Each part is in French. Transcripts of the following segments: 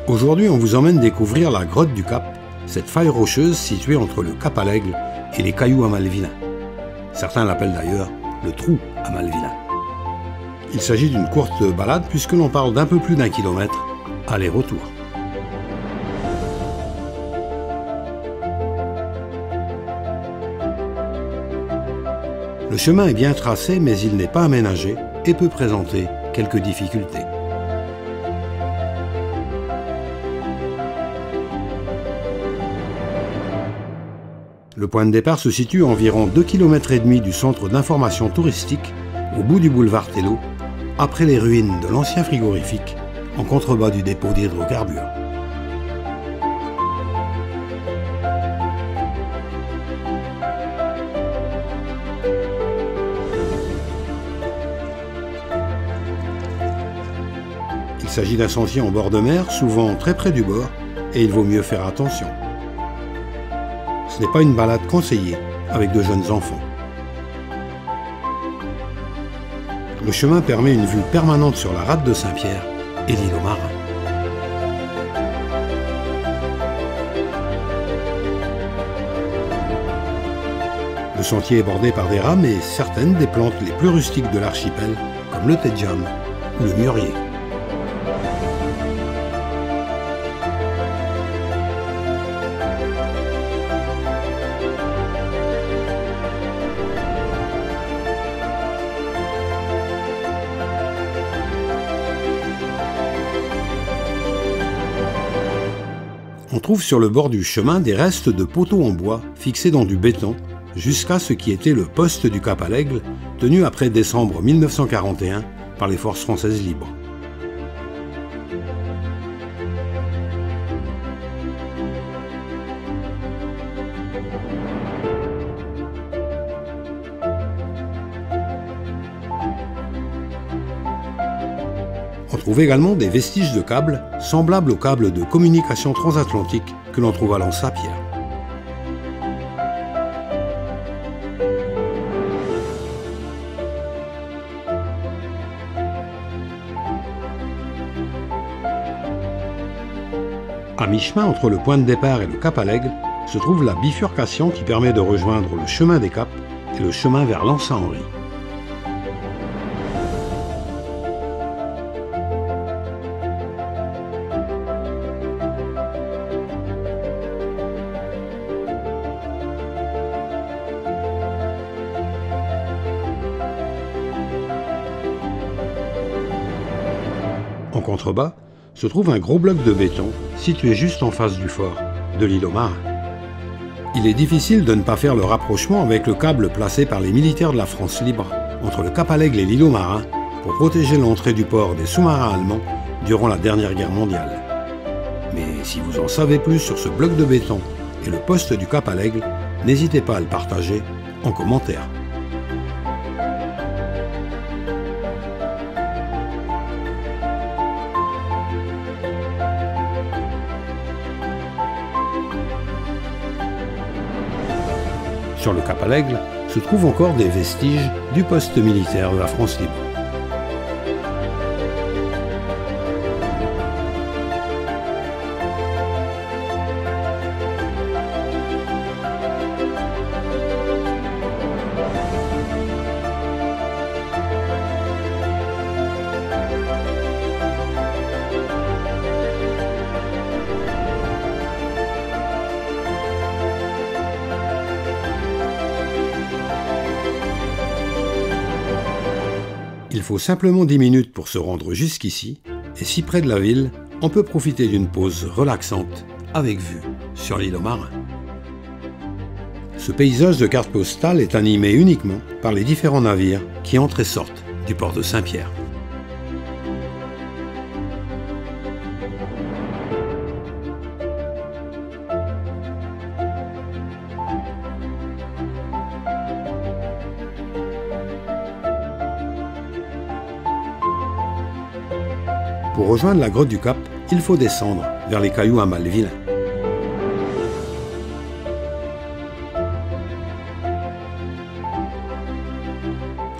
Aujourd'hui, on vous emmène découvrir la grotte du Cap, cette faille rocheuse située entre le Cap à l'Aigle et les Cailloux à Malvina. Certains l'appellent d'ailleurs le trou à Malvina. Il s'agit d'une courte balade puisque l'on parle d'un peu plus d'1 kilomètre aller-retour. Le chemin est bien tracé mais il n'est pas aménagé et peut présenter quelques difficultés. Le point de départ se situe à environ 2,5 km du centre d'information touristique, au bout du boulevard Tello, après les ruines de l'ancien frigorifique, en contrebas du dépôt d'hydrocarbures. Il s'agit d'un sentier en bord de mer, souvent très près du bord, et il vaut mieux faire attention. Ce n'est pas une balade conseillée avec de jeunes enfants. Le chemin permet une vue permanente sur la rade de Saint-Pierre et l'île aux Marins. Le sentier est bordé par des rames et certaines des plantes les plus rustiques de l'archipel, comme le thé de jam ou le mûrier. On trouve sur le bord du chemin des restes de poteaux en bois fixés dans du béton jusqu'à ce qui était le poste du Cap à l'Aigle, tenu après décembre 1941 par les forces françaises libres. On trouve également des vestiges de câbles semblables aux câbles de communication transatlantique que l'on trouve à Lens-Saint-Pierre. À mi-chemin entre le point de départ et le Cap à l'Aigle se trouve la bifurcation qui permet de rejoindre le chemin des Caps et le chemin vers Lens-Saint-Henri. En contrebas se trouve un gros bloc de béton situé juste en face du fort de l'île aux Marins. Il est difficile de ne pas faire le rapprochement avec le câble placé par les militaires de la France libre entre le Cap à l'Aigle et l'île aux Marins pour protéger l'entrée du port des sous-marins allemands durant la dernière guerre mondiale. Mais si vous en savez plus sur ce bloc de béton et le poste du Cap à l'Aigle, n'hésitez pas à le partager en commentaire. Sur le Cap à l'Aigle se trouvent encore des vestiges du poste militaire de la France libre. Il faut simplement 10 minutes pour se rendre jusqu'ici, et si près de la ville, on peut profiter d'une pause relaxante avec vue sur l'île aux Marins. Ce paysage de carte postale est animé uniquement par les différents navires qui entrent et sortent du port de Saint-Pierre. Pour rejoindre la grotte du Cap, il faut descendre vers les cailloux à Mallevillain.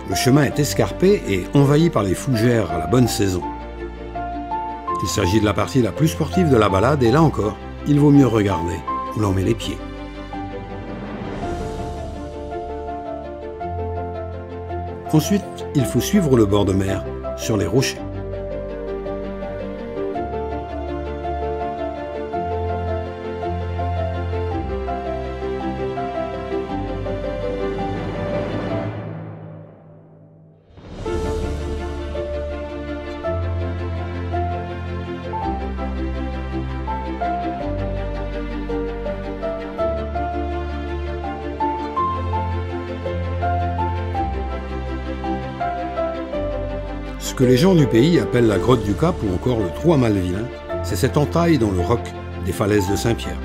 Le chemin est escarpé et envahi par les fougères à la bonne saison. Il s'agit de la partie la plus sportive de la balade et là encore, il vaut mieux regarder où l'on met les pieds. Ensuite, il faut suivre le bord de mer sur les rochers. Ce que les gens du pays appellent la grotte du Cap ou encore le trou à Mallevillain, c'est cette entaille dans le roc des falaises de Saint-Pierre.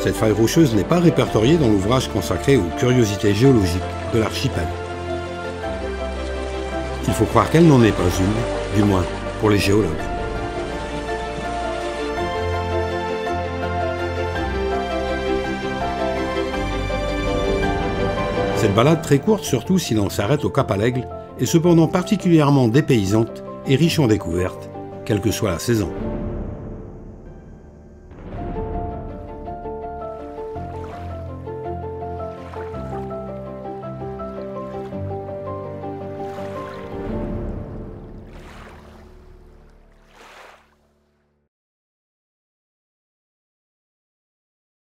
Cette faille rocheuse n'est pas répertoriée dans l'ouvrage consacré aux curiosités géologiques de l'archipel. Il faut croire qu'elle n'en est pas une, du moins pour les géologues. Cette balade très courte, surtout si l'on s'arrête au Cap à l'Aigle, est cependant particulièrement dépaysante et riche en découvertes, quelle que soit la saison.